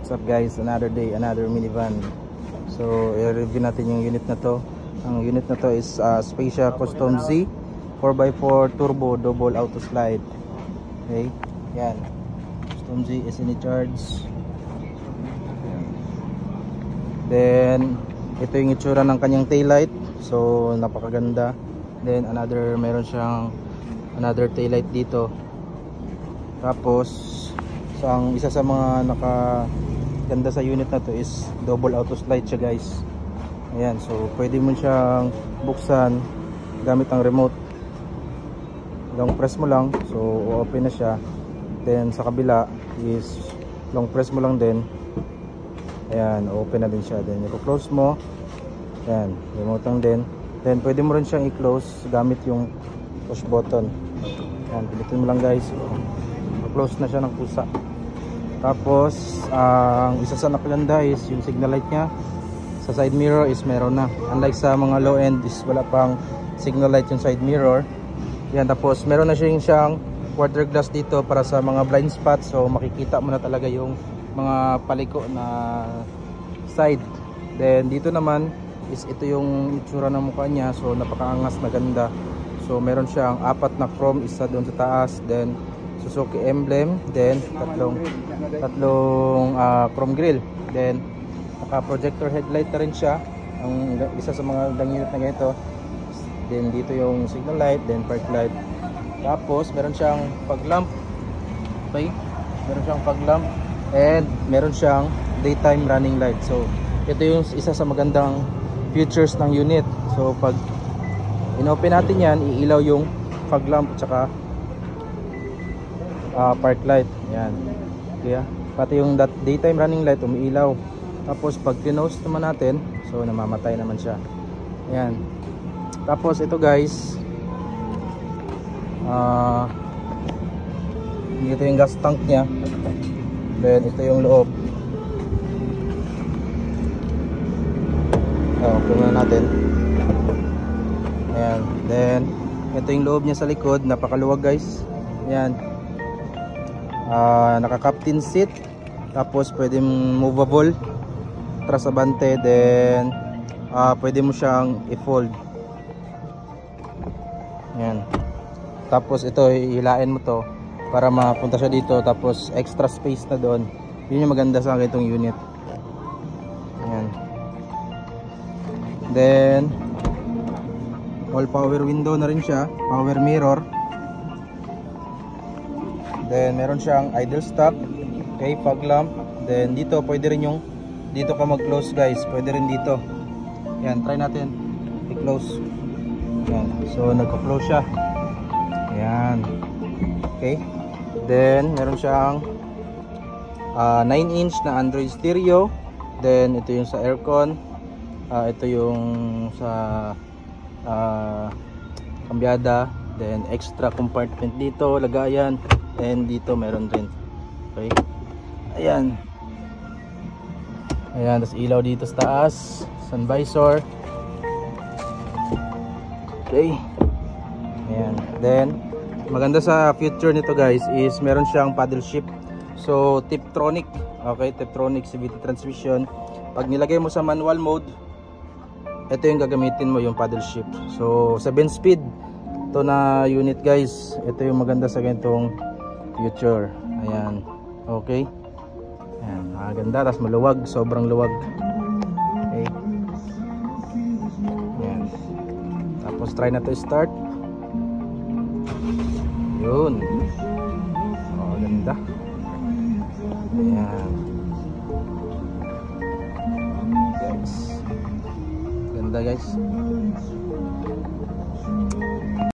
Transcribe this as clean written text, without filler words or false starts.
What's up guys, another day, another minivan. So i-review natin yung unit na to. Ang unit na to is Spacia Custom Z 4x4 turbo double auto slide. Okay, yan. Custom Z is in charge. Then ito yung itsura ng kanyang taillight. So napakaganda. Then meron siyang another taillight dito. Tapos ang isa sa mga nakaganda sa unit na to is double auto slide siya guys. Ayan, so pwede mo siyang buksan gamit ang remote. Long press mo lang, so open na siya. Then sa kabila is long press mo lang din. Ayan, open na din siya. Then i-close mo. Ayan, remote lang din. Then pwede mo rin siyang i-close gamit yung push button. Ayan, pilitin mo lang guys. Close na siya ng pusa. Tapos ang isa sa nakaganda is yung signal light nya. Sa side mirror is meron na. Unlike sa mga low end is wala pang signal light yung side mirror. Yan, tapos meron na siyang quarter glass dito para sa mga blind spot. So makikita mo na talaga yung mga paliko na side. Then dito naman is ito yung itsura ng mukha niya. So napakaangas na ganda. So meron siyang apat na chrome, isa doon sa taas. Then Suzuki emblem, then tatlong chrome grill, then naka projector headlight na rin siya, ang isa sa mga unit na ganito. Then dito yung signal light, then park light. Tapos meron siyang fog lamp. Okay, meron siyang fog lamp, and meron siyang daytime running light. So ito yung isa sa magandang features ng unit. So pag inopen natin yan, iilaw yung fog lamp at saka park light. Yan. Kaya pati yung daytime running light umiilaw. Tapos pag close naman natin, so namamatay naman siya. Yan. Tapos ito guys, ito yung gas tank nya. Then ito yung loob. Open na natin. Ayan. Then ito yung loob niya sa likod. Napakaluwag guys. Yan. Naka-captain seat. Tapos pwede movable, trasabante. Then pwede mo siyang i-fold. Yan. Tapos ito, hilain mo to para mapunta siya dito. Tapos extra space na doon. Yun yung maganda sa itong unit. Yan. Then all power window na rin siya. Power mirror. Then meron siyang idle stop, okay, fog lamp. Then dito pwede rin yung dito ka mag-close guys, pwede rin dito. Yan, try natin i-close. Yan, so nagka-close siya. Yan. Okay. Then meron siyang 9-inch na Android stereo. Then ito yung sa aircon. Ito yung sa kambyada. Then extra compartment dito, lagayan. And dito meron rin. Okay. Ayan. Ayan, tas ilaw dito sa taas, sun visor. Okay. Ayan. Then maganda sa feature nito guys is meron siyang paddle shift. So Tiptronic. Okay, Tiptronic CVT transmission. Pag nilagay mo sa manual mode, ito yung gagamitin mo, yung paddle shift. So 7 speed to na unit guys. Ito yung maganda sa ganitong future. Ayan. Okay. Ayan, maganda. Tapos maluwag. Sobrang luwag. Okay. Ayan. Tapos try na to start. Yun. Oh, ganda. Ayan. Guys. Ganda guys.